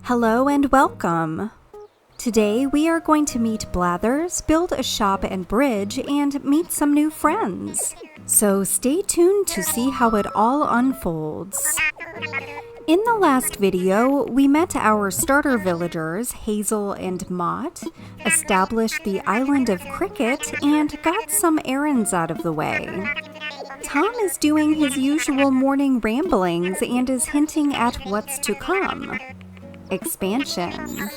Hello and welcome! Today we are going to meet Blathers, build a shop and bridge, and meet some new friends. So stay tuned to see how it all unfolds. In the last video, we met our starter villagers, Hazel and Mott, established the island of Cricket, and got some errands out of the way. Tom is doing his usual morning ramblings and is hinting at what's to come. Expansion.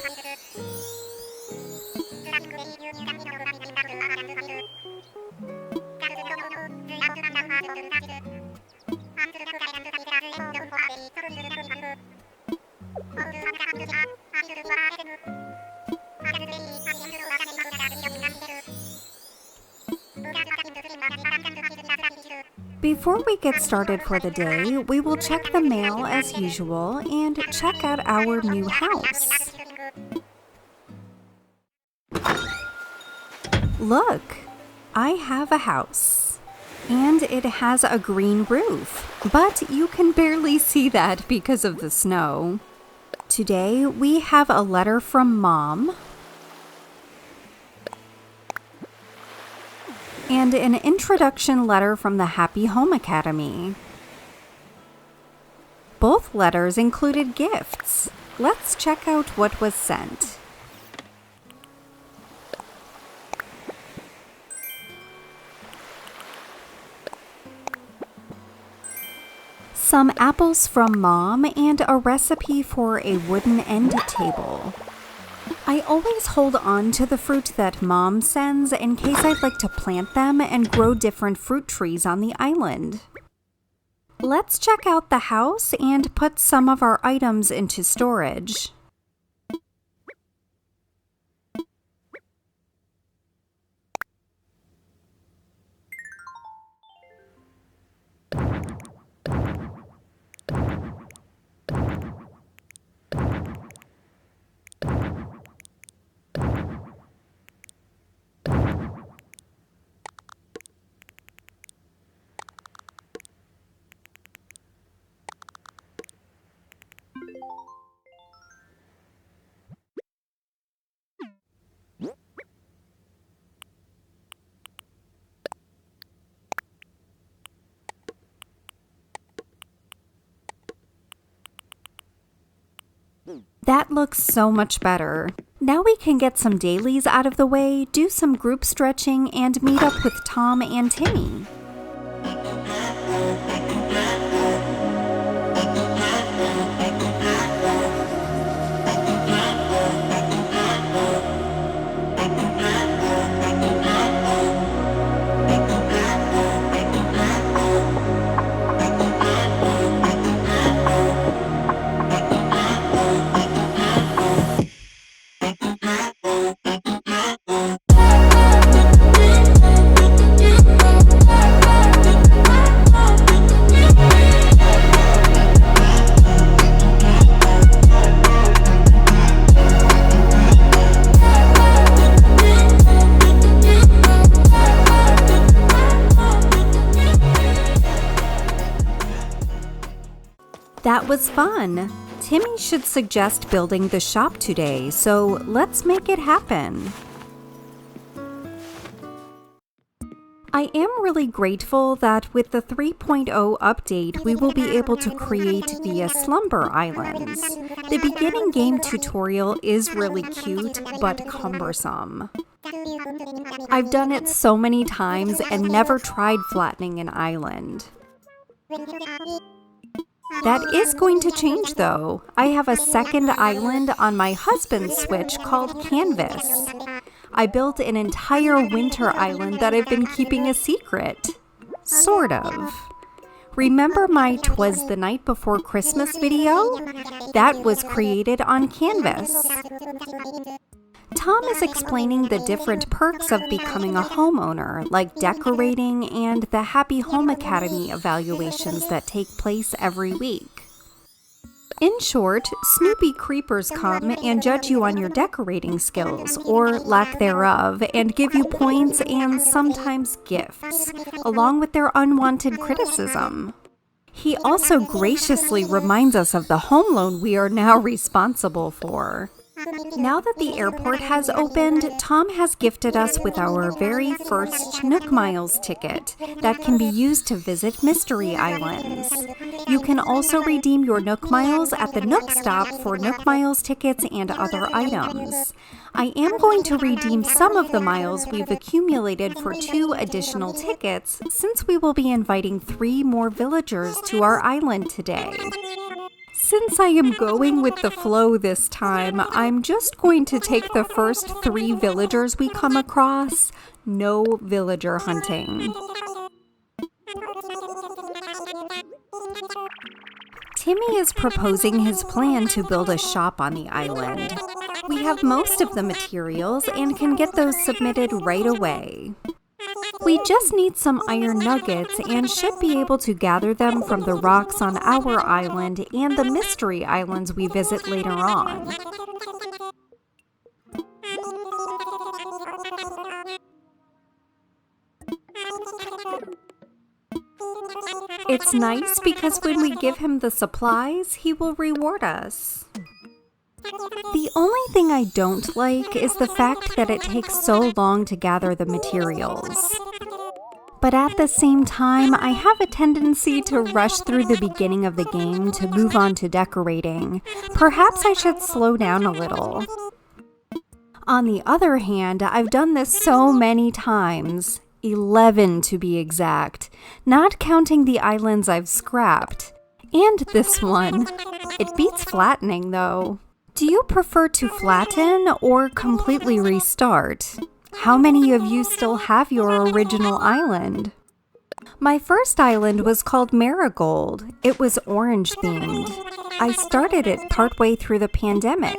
Before we get started for the day, we will check the mail as usual and check out our new house. Look, I have a house, and it has a green roof, but you can barely see that because of the snow. Today, we have a letter from Mom, and an introduction letter from the Happy Home Academy. Both letters included gifts. Let's check out what was sent. Some apples from Mom and a recipe for a wooden end table. I always hold on to the fruit that Mom sends in case I'd like to plant them and grow different fruit trees on the island. Let's check out the house and put some of our items into storage. That looks so much better. Now we can get some dailies out of the way, do some group stretching, and meet up with Tom and Timmy. That was fun! Timmy should suggest building the shop today, so let's make it happen. I am really grateful that with the 3.0 update, we will be able to create the Slumber Islands. The beginning game tutorial is really cute, but cumbersome. I've done it so many times and never tried flattening an island. That is going to change though. I have a second island on my husband's Switch called Canvas. I built an entire winter island that I've been keeping a secret. Sort of. Remember my "'Twas the Night Before Christmas" video? That was created on Canvas. Tom is explaining the different perks of becoming a homeowner, like decorating and the Happy Home Academy evaluations that take place every week. In short, Snoopy creepers come and judge you on your decorating skills, or lack thereof, and give you points and sometimes gifts, along with their unwanted criticism. He also graciously reminds us of the home loan we are now responsible for. Now that the airport has opened, Tom has gifted us with our very first Nook Miles ticket that can be used to visit Mystery Islands. You can also redeem your Nook Miles at the Nook stop for Nook Miles tickets and other items. I am going to redeem some of the miles we've accumulated for 2 additional tickets since we will be inviting 3 more villagers to our island today. Since I am going with the flow this time, I'm just going to take the first 3 villagers we come across. No villager hunting. Timmy is proposing his plan to build a shop on the island. We have most of the materials and can get those submitted right away. We just need some iron nuggets and should be able to gather them from the rocks on our island and the mystery islands we visit later on. It's nice because when we give him the supplies, he will reward us. The only thing I don't like is the fact that it takes so long to gather the materials. But at the same time, I have a tendency to rush through the beginning of the game to move on to decorating. Perhaps I should slow down a little. On the other hand, I've done this so many times, 11 to be exact, not counting the islands I've scrapped. And this one. It beats flattening though. Do you prefer to flatten or completely restart? How many of you still have your original island? My first island was called Marigold. It was orange themed. I started it partway through the pandemic.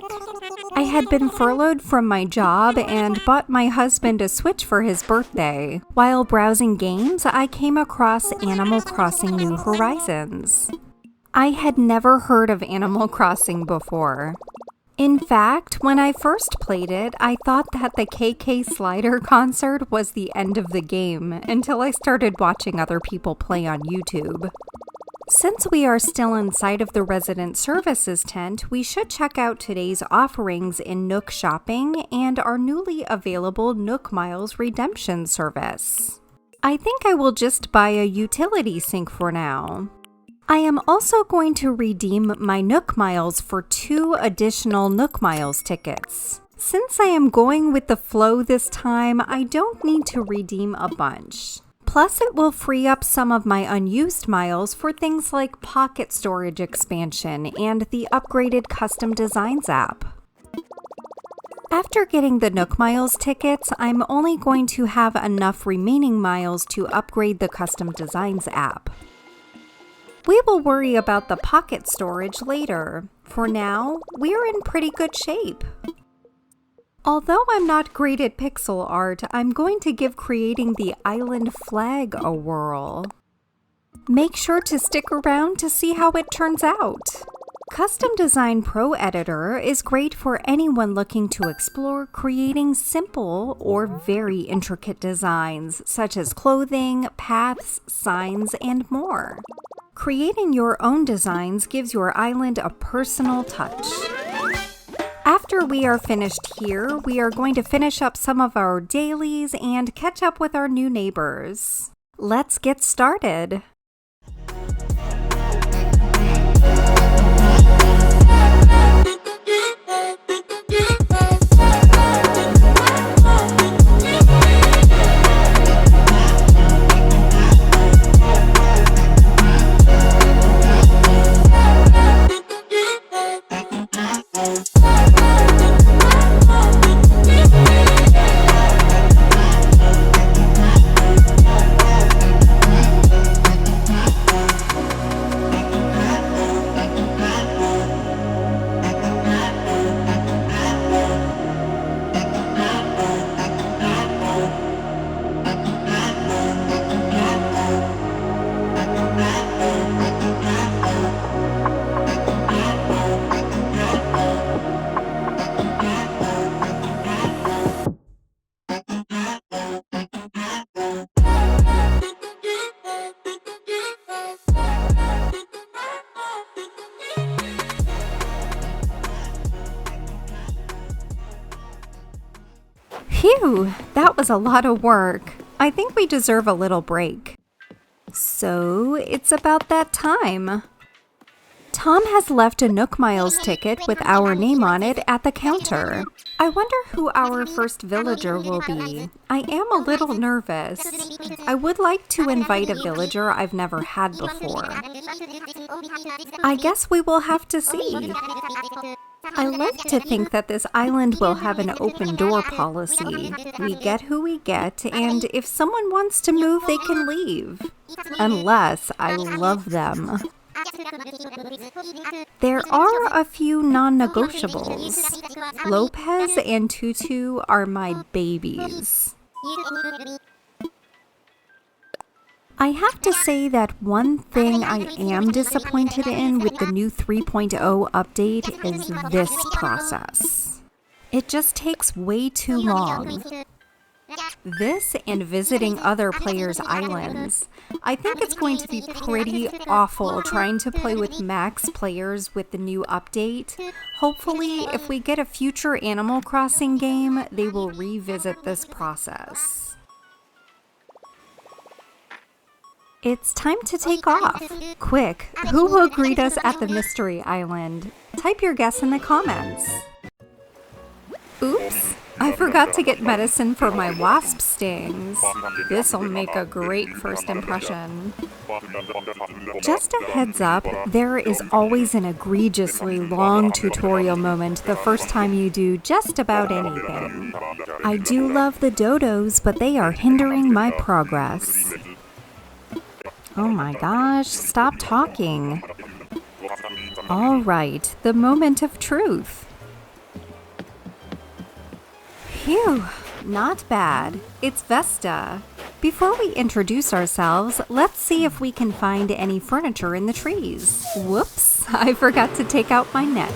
I had been furloughed from my job and bought my husband a Switch for his birthday. While browsing games, I came across Animal Crossing New Horizons. I had never heard of Animal Crossing before. In fact, when I first played it, I thought that the KK Slider concert was the end of the game until I started watching other people play on YouTube. Since we are still inside of the resident services tent, we should check out today's offerings in Nook Shopping and our newly available Nook Miles redemption service. I think I will just buy a utility sink for now. I am also going to redeem my Nook Miles for 2 additional Nook Miles tickets. Since I am going with the flow this time, I don't need to redeem a bunch. Plus, it will free up some of my unused miles for things like pocket storage expansion and the upgraded Custom Designs app. After getting the Nook Miles tickets, I'm only going to have enough remaining miles to upgrade the Custom Designs app. We will worry about the pocket storage later. For now, we're in pretty good shape. Although I'm not great at pixel art, I'm going to give creating the island flag a whirl. Make sure to stick around to see how it turns out. Custom Design Pro Editor is great for anyone looking to explore creating simple or very intricate designs, such as clothing, paths, signs, and more. Creating your own designs gives your island a personal touch. After we are finished here, we are going to finish up some of our dailies and catch up with our new neighbors. Let's get started. Phew, that was a lot of work. I think we deserve a little break. So, it's about that time. Tom has left a Nook Miles ticket with our name on it at the counter. I wonder who our first villager will be. I am a little nervous. I would like to invite a villager I've never had before. I guess we will have to see. I like to think that this island will have an open door policy. We get who we get, and if someone wants to move, they can leave. Unless I love them. There are a few non-negotiables. Lopez and Tutu are my babies. I have to say that one thing I am disappointed in with the new 3.0 update is this process. It just takes way too long. This and visiting other players' islands. I think it's going to be pretty awful trying to play with max players with the new update. Hopefully, if we get a future Animal Crossing game, they will revisit this process. It's time to take off. Quick, who will greet us at the Mystery Island? Type your guess in the comments. Oops, I forgot to get medicine for my wasp stings. This'll make a great first impression. Just a heads up, there is always an egregiously long tutorial moment the first time you do just about anything. I do love the dodos, but they are hindering my progress. Oh my gosh, stop talking. All right, the moment of truth. Phew, not bad. It's Vesta. Before we introduce ourselves, let's see if we can find any furniture in the trees. Whoops, I forgot to take out my net.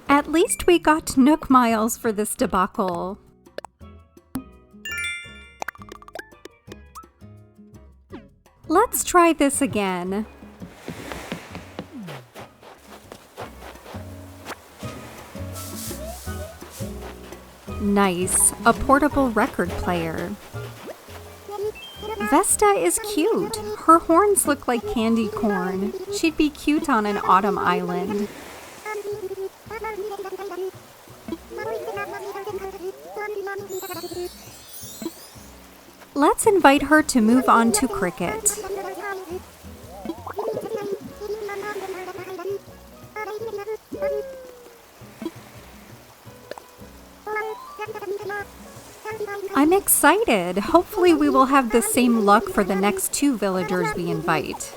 At least we got Nook Miles for this debacle. Let's try this again. Nice, a portable record player. Vesta is cute. Her horns look like candy corn. She'd be cute on an autumn island. Let's invite her to move on to Cricket. I'm excited. Hopefully we will have the same luck for the next 2 villagers we invite.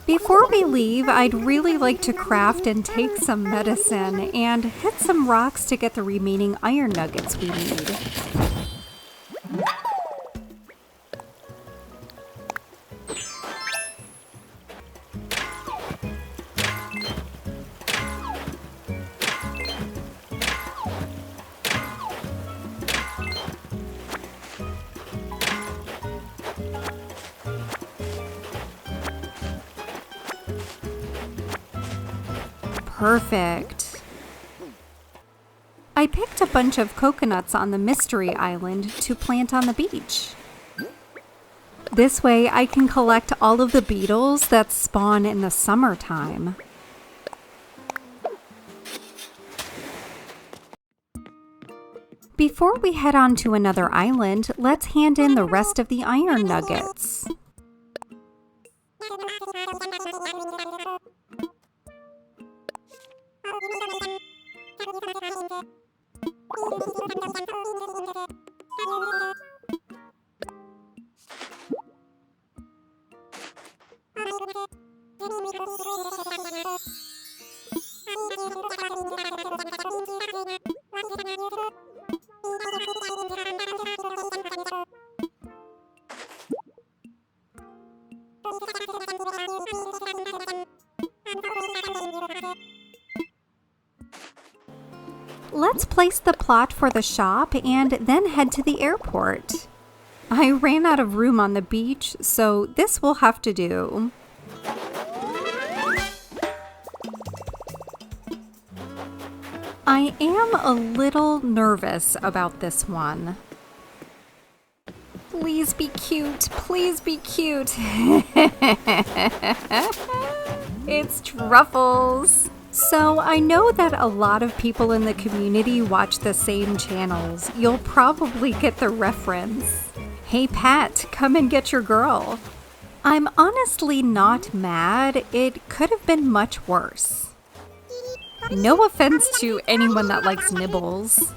Before we leave, I'd really like to craft and take some medicine and hit some rocks to get the remaining iron nuggets we need. Perfect. I picked a bunch of coconuts on the Mystery Island to plant on the beach. This way I can collect all of the beetles that spawn in the summertime. Before we head on to another island, let's hand in the rest of the iron nuggets. Let's place the plot for the shop and then head to the airport. I ran out of room on the beach, so this will have to do. I am a little nervous about this one. Please be cute. Please be cute. It's Truffles. So I know that a lot of people in the community watch the same channels. You'll probably get the reference. Hey Pat, come and get your girl. I'm honestly not mad. It could have been much worse. No offense to anyone that likes nibbles.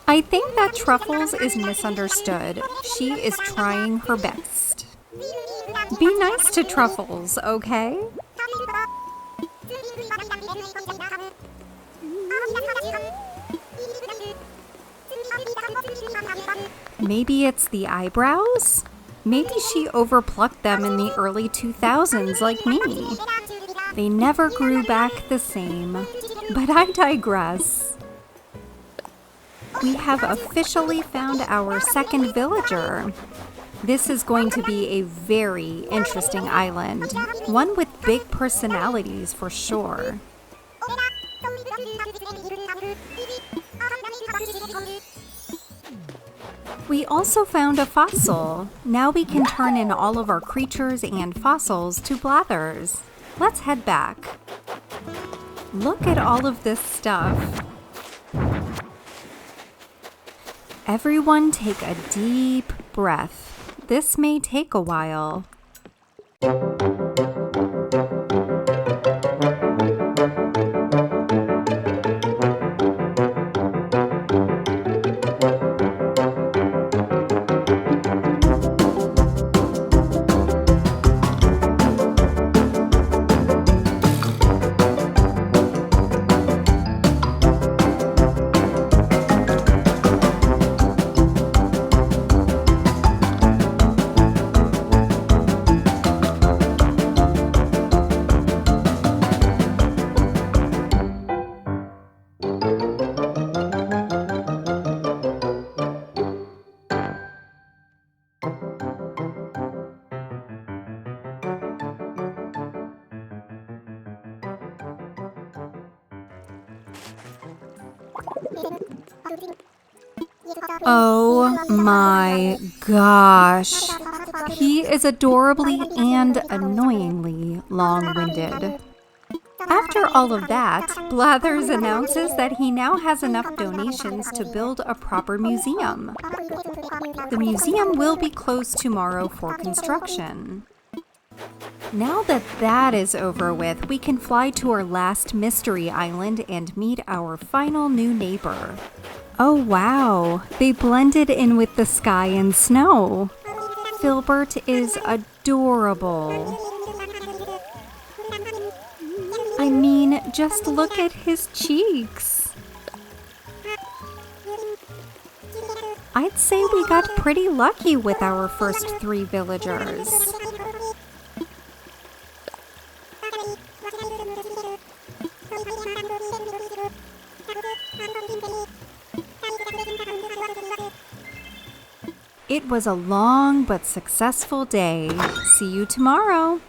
I think that Truffles is misunderstood. She is trying her best. Be nice to Truffles, okay? Maybe it's the eyebrows? Maybe she overplucked them in the early 2000s like me. They never grew back the same. But I digress. We have officially found our second villager. This is going to be a very interesting island. One with big personalities for sure. We also found a fossil. Now we can turn in all of our creatures and fossils to blathers. Let's head back. Look at all of this stuff. Everyone take a deep breath. This may take a while. Oh my gosh. He is adorably and annoyingly long-winded. After all of that, Blathers announces that he now has enough donations to build a proper museum. The museum will be closed tomorrow for construction. Now that that is over with, we can fly to our last mystery island and meet our final new neighbor. Oh wow, they blended in with the sky and snow. Filbert is adorable. I mean, just look at his cheeks. I'd say we got pretty lucky with our first 3 villagers. It was a long but successful day. See you tomorrow.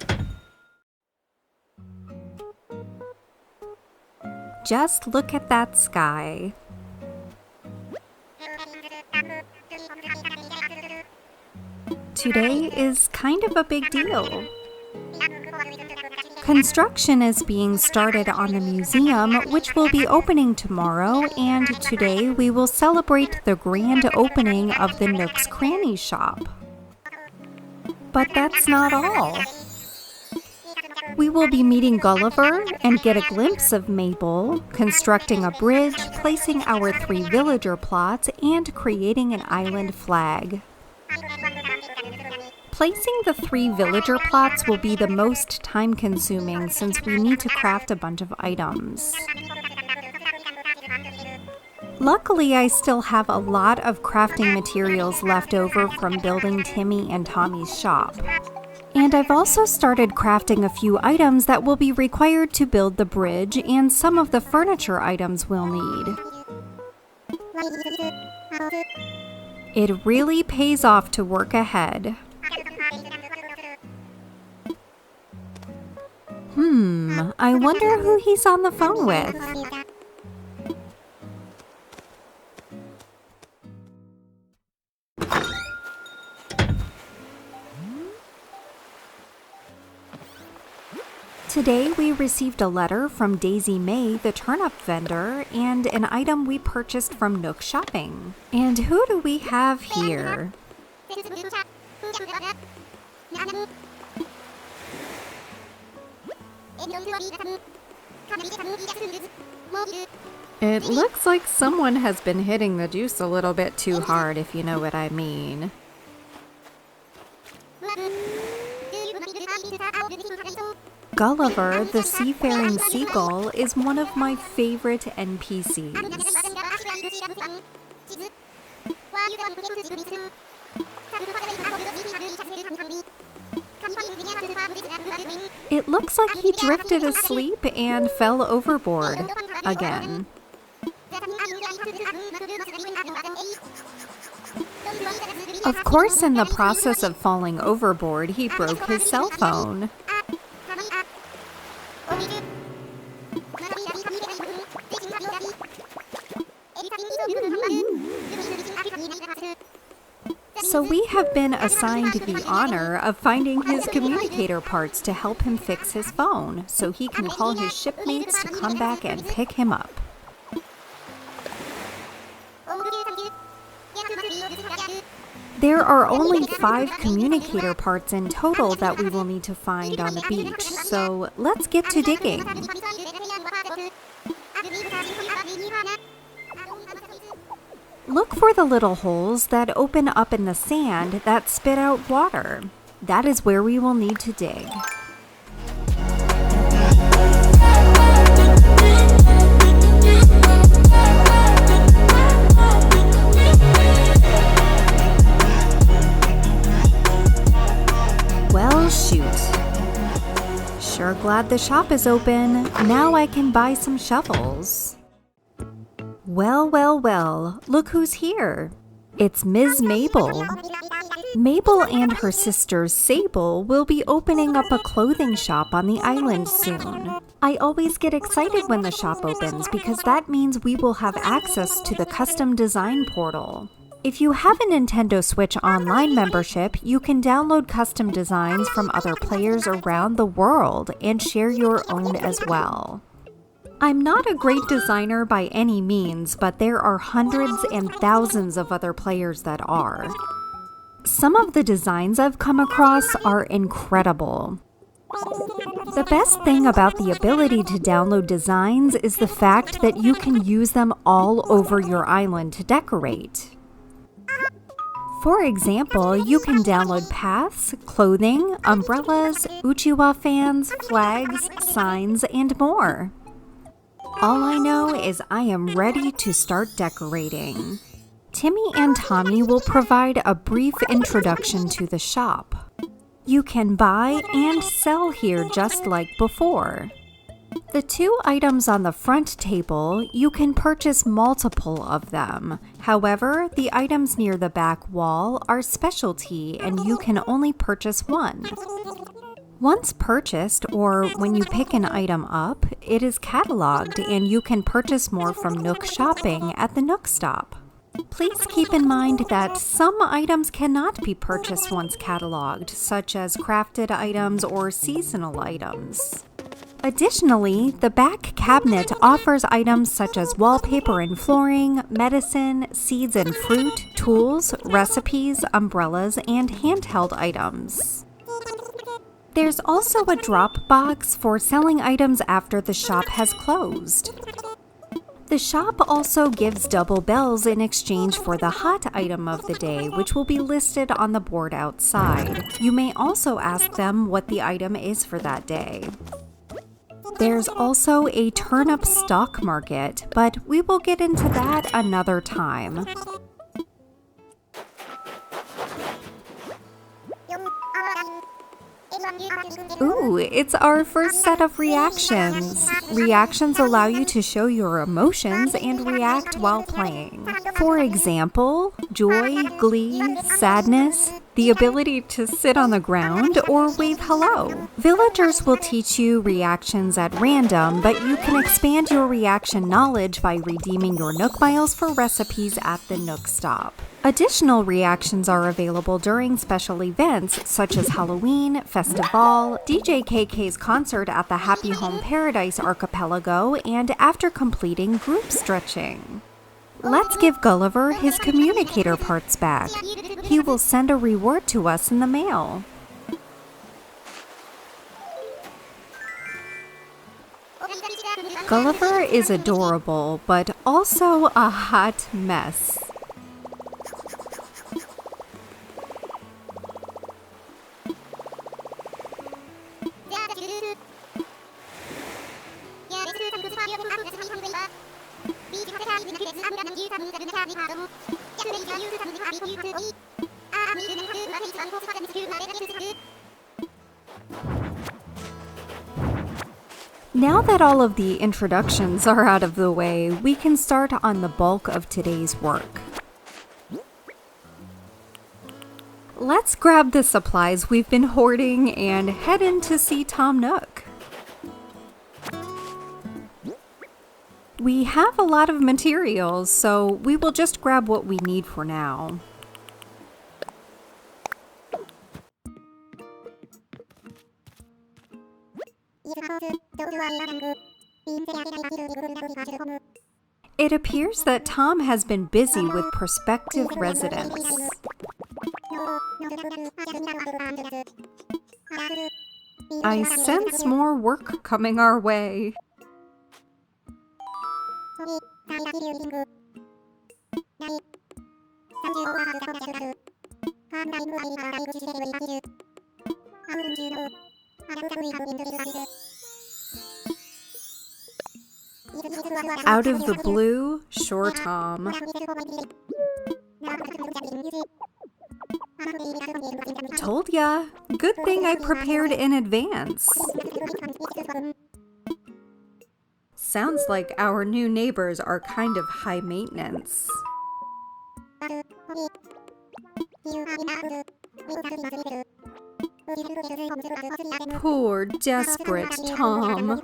Just look at that sky. Today is kind of a big deal. Construction is being started on the museum, which will be opening tomorrow, and today we will celebrate the grand opening of the Nook's Cranny shop. But that's not all. We will be meeting Gulliver and get a glimpse of Mabel, constructing a bridge, placing our 3 villager plots, and creating an island flag. Placing the 3 villager plots will be the most time-consuming since we need to craft a bunch of items. Luckily, I still have a lot of crafting materials left over from building Timmy and Tommy's shop. And I've also started crafting a few items that will be required to build the bridge and some of the furniture items we'll need. It really pays off to work ahead. I wonder who he's on the phone with. Today we received a letter from Daisy May, the turnip vendor, and an item we purchased from Nook Shopping. And who do we have here? It looks like someone has been hitting the juice a little bit too hard, if you know what I mean. Gulliver, the seafaring seagull, is one of my favorite NPCs. It looks like he drifted asleep and fell overboard again. Of course, in the process of falling overboard, he broke his cell phone. So we have been assigned the honor of finding his communicator parts to help him fix his phone, so he can call his shipmates to come back and pick him up. There are only 5 communicator parts in total that we will need to find on the beach, so let's get to digging. Look for the little holes that open up in the sand that spit out water. That is where we will need to dig. Well, shoot. Sure glad the shop is open. Now I can buy some shovels. Well, look who's here. It's Ms. Mabel. Mabel and her sister Sable will be opening up a clothing shop on the island soon. I always get excited when the shop opens because that means we will have access to the custom design portal. If you have a Nintendo Switch Online membership, you can download custom designs from other players around the world and share your own as well. I'm not a great designer by any means, but there are hundreds and thousands of other players that are. Some of the designs I've come across are incredible. The best thing about the ability to download designs is the fact that you can use them all over your island to decorate. For example, you can download paths, clothing, umbrellas, Uchiwa fans, flags, signs, and more. All I know is I am ready to start decorating. Timmy and Tommy will provide a brief introduction to the shop. You can buy and sell here just like before. The 2 items on the front table, you can purchase multiple of them. However, the items near the back wall are specialty and you can only purchase one. Once purchased, or when you pick an item up, it is cataloged and you can purchase more from Nook Shopping at the Nook stop. Please keep in mind that some items cannot be purchased once cataloged, such as crafted items or seasonal items. Additionally, the back cabinet offers items such as wallpaper and flooring, medicine, seeds and fruit, tools, recipes, umbrellas, and handheld items. There's also a drop box for selling items after the shop has closed. The shop also gives double bells in exchange for the hot item of the day, which will be listed on the board outside. You may also ask them what the item is for that day. There's also a turnip stock market, but we will get into that another time. Ooh, it's our first set of reactions. Reactions allow you to show your emotions and react while playing. For example, joy, glee, sadness, the ability to sit on the ground or wave hello. Villagers will teach you reactions at random, but you can expand your reaction knowledge by redeeming your Nook miles for recipes at the Nook stop. Additional reactions are available during special events such as Halloween, Festival, DJ KK's concert at the Happy Home Paradise Archipelago, and after completing group stretching. Let's give Gulliver his communicator parts back. He will send a reward to us in the mail. Gulliver is adorable, but also a hot mess. Now that all of the introductions are out of the way, we can start on the bulk of today's work. Let's grab the supplies we've been hoarding and head in to see Tom Nook. We have a lot of materials, so we will just grab what we need for now. It appears that Tom has been busy with prospective residents. I sense more work coming our way. Out of the blue, sure, Tom. Told ya. Good thing I prepared in advance. Sounds like our new neighbors are kind of high maintenance. Poor, desperate Tom.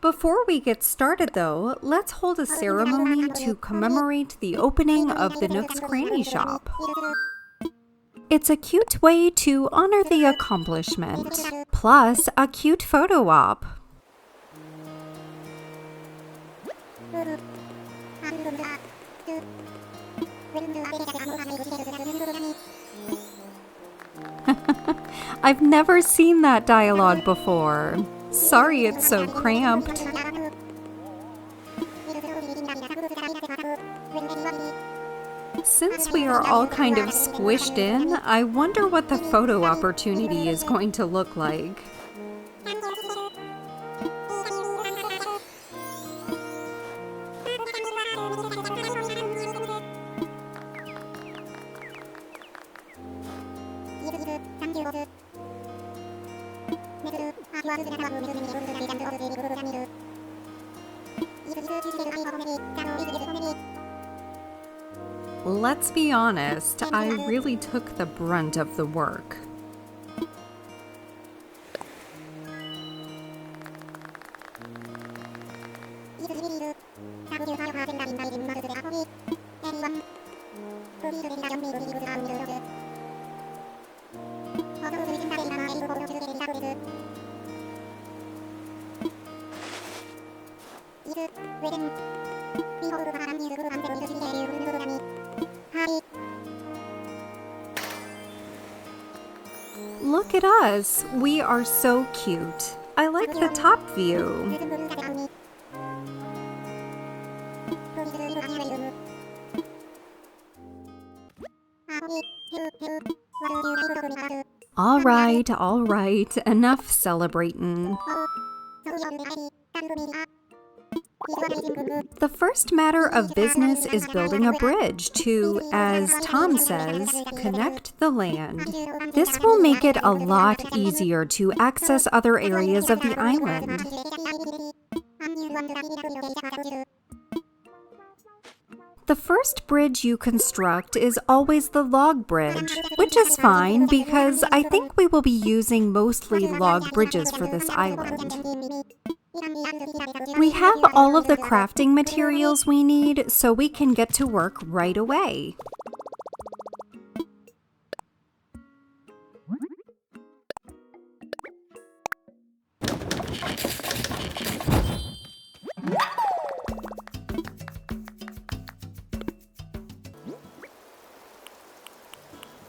Before we get started though, let's hold a ceremony to commemorate the opening of the Nook's Cranny shop. It's a cute way to honor the accomplishment, plus a cute photo op. I've never seen that dialogue before. Sorry it's so cramped. Since we are all kind of squished in, I wonder what the photo opportunity is going to look like. Let's be honest, I really took the brunt of the work. Look at us. We are so cute. I like the top view. All right. Enough celebrating. The first matter of business is building a bridge to, as Tom says, connect the land. This will make it a lot easier to access other areas of the island. The first bridge you construct is always the log bridge, which is fine because I think we will be using mostly log bridges for this island. We have all of the crafting materials we need, so we can get to work right away.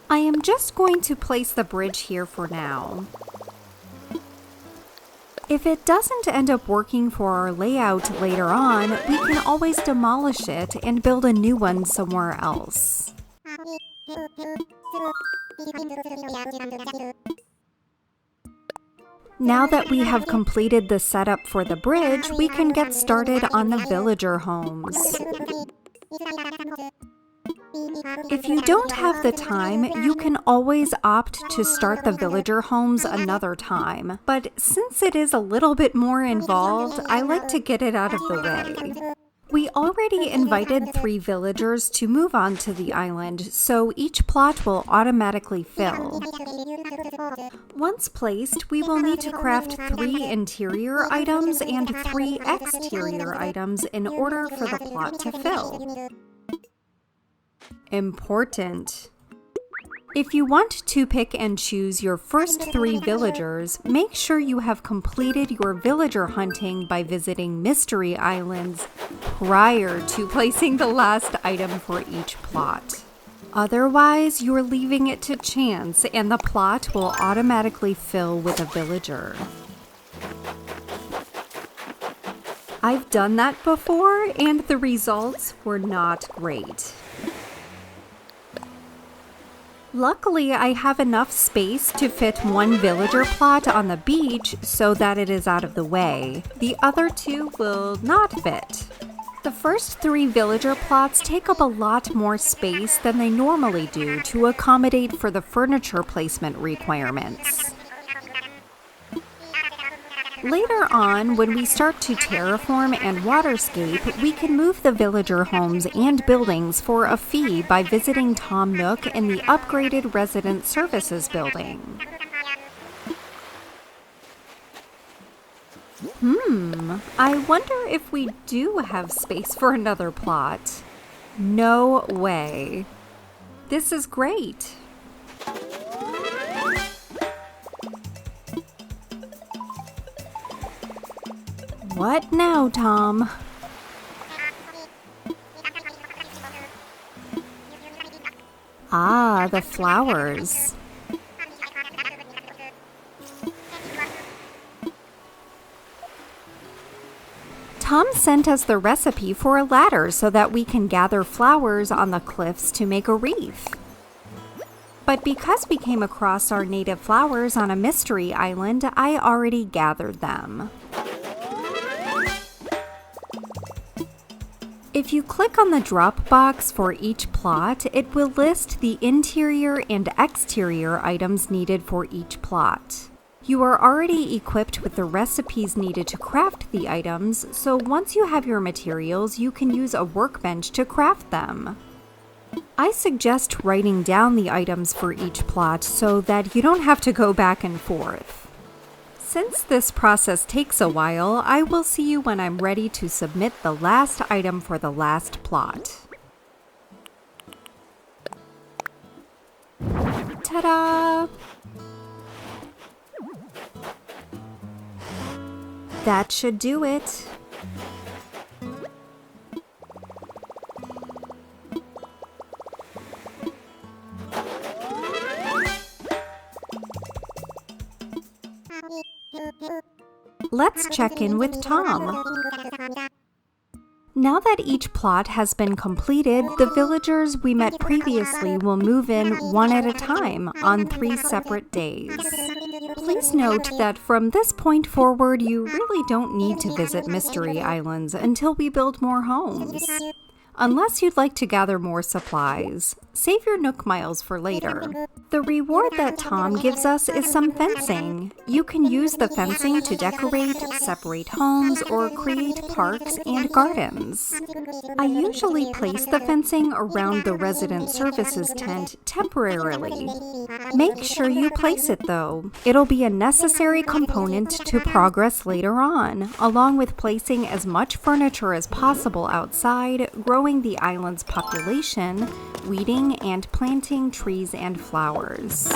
I am just going to place the bridge here for now. If it doesn't end up working for our layout later on, we can always demolish it and build a new one somewhere else. Now that we have completed the setup for the bridge, we can get started on the villager homes. If you don't have the time, you can always opt to start the villager homes another time. But since it is a little bit more involved, I like to get it out of the way. We already invited 3 villagers to move on to the island, so each plot will automatically fill. Once placed, we will need to craft 3 interior items and 3 exterior items in order for the plot to fill. Important. If you want to pick and choose your first 3 villagers, make sure you have completed your villager hunting by visiting mystery islands prior to placing the last item for each plot. Otherwise, you're leaving it to chance and the plot will automatically fill with a villager. I've done that before and the results were not great. Luckily, I have enough space to fit 1 villager plot on the beach so that it is out of the way. The other 2 will not fit. The first 3 villager plots take up a lot more space than they normally do to accommodate for the furniture placement requirements. Later on, when we start to terraform and waterscape, we can move the villager homes and buildings for a fee by visiting Tom Nook in the upgraded Resident Services building. I wonder if we do have space for another plot. No way. This is great. What now, Tom? Ah, the flowers. Tom sent us the recipe for a ladder so that we can gather flowers on the cliffs to make a wreath. But because we came across our native flowers on a mystery island, I already gathered them. If you click on the drop box for each plot, it will list the interior and exterior items needed for each plot. You are already equipped with the recipes needed to craft the items, so once you have your materials, you can use a workbench to craft them. I suggest writing down the items for each plot so that you don't have to go back and forth. Since this process takes a while, I will see you when I'm ready to submit the last item for the last plot. Ta-da! That should do it. Let's check in with Tom. Now that each plot has been completed, the villagers we met previously will move in one at a time on 3 separate days. Please note that from this point forward, you really don't need to visit Mystery Islands until we build more homes. Unless you'd like to gather more supplies, save your Nook miles for later. The reward that Tom gives us is some fencing. You can use the fencing to decorate, separate homes, or create parks and gardens. I usually place the fencing around the resident services tent temporarily. Make sure you place it though. It'll be a necessary component to progress later on, along with placing as much furniture as possible outside, growing the island's population, weeding and planting trees and flowers.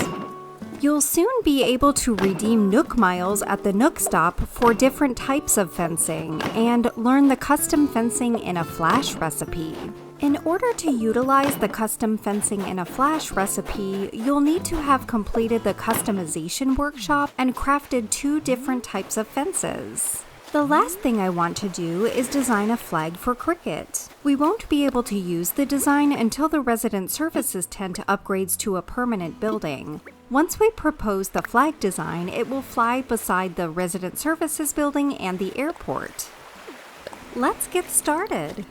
You'll soon be able to redeem Nook miles at the Nook stop for different types of fencing and learn the custom fencing in a flash recipe. In order to utilize the custom fencing in a flash recipe, you'll need to have completed the customization workshop and crafted 2 different types of fences. The last thing I want to do is design a flag for Cricket. We won't be able to use the design until the resident services tent upgrades to a permanent building. Once we propose the flag design, it will fly beside the resident services building and the airport. Let's get started.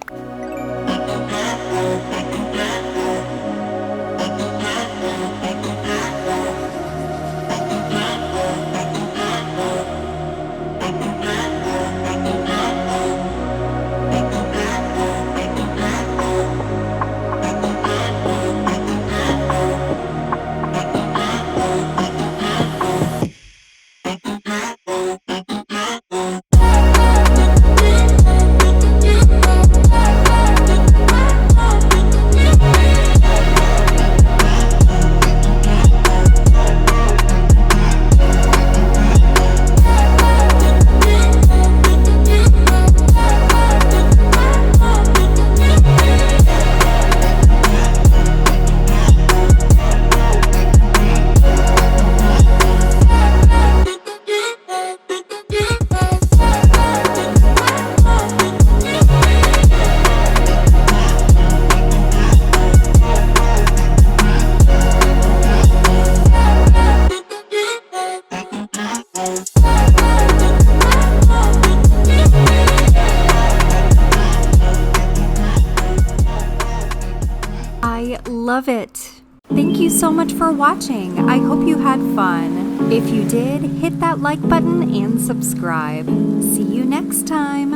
I love it! Thank you so much for watching. I hope you had fun. If you did, hit that like button and subscribe. See you next time!